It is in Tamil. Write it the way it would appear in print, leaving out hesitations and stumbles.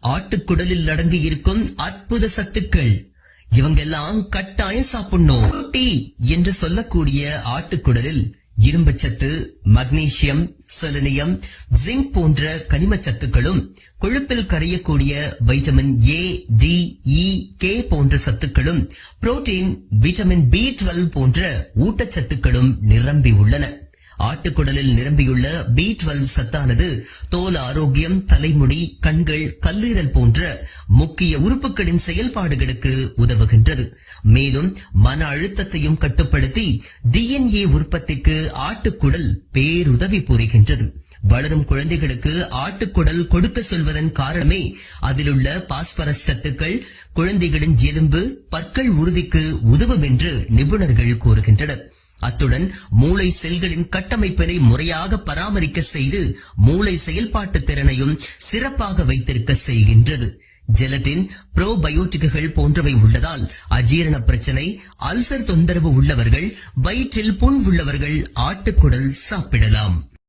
ஆட்டுக்குடலில் அடங்கி இருக்கும் அற்புத சத்துக்கள். இவங்கெல்லாம் கட்டாயம் சாப்பிடணும். டீ என்று சொல்லக்கூடிய ஆட்டுக்குடலில் இரும்பு சத்து, மக்னீசியம், செலினியம், ஜிங்க் போன்ற கனிம சத்துக்களும், கொழுப்பில் கரையக்கூடிய vitamin A, D, E, K போன்ற சத்துக்களும், புரோட்டீன், விட்டமின் B12 போன்ற ஊட்டச்சத்துக்களும் நிரம்பி உள்ளன. ஆட்டுக்குடலில் நிரம்பியுள்ள B12 சத்தானது தோல் ஆரோக்கியம், தலைமுடி, கண்கள், கல்லீரல் போன்ற முக்கிய உறுப்புகளின் செயல்பாடுகளுக்கு உதவுகின்றது. மேலும் மன அழுத்தத்தையும் கட்டுப்படுத்தி DNA உற்பத்திக்கு ஆட்டுக்குடல் பேருதவி புரிகின்றது. வளரும் குழந்தைகளுக்கு ஆட்டுக்குடல் கொடுக்க சொல்வதன் காரணமே அதிலுள்ள பாஸ்பரஸ் சத்துக்கள் குழந்தைகளின் எலும்பு, பற்கள் உறுதிக்கு உதவும் என்று நிபுணர்கள் கூறுகின்றனர். அத்துடன் மூளை செல்களின் கட்டமைப்பினை முறையாக பராமரிக்க செய்து மூளை செயல்பாட்டு திறனையும் சிறப்பாக வைத்திருக்க செய்கின்றது. ஜெலட்டின், புரோபயோட்டிக்குகள் போன்றவை உள்ளதால் அஜீரண பிரச்சனை, அல்சர் தொந்தரவு உள்ளவர்கள், வயிற்றில் புண் உள்ளவர்கள் ஆட்டுக்குடல் சாப்பிடலாம்.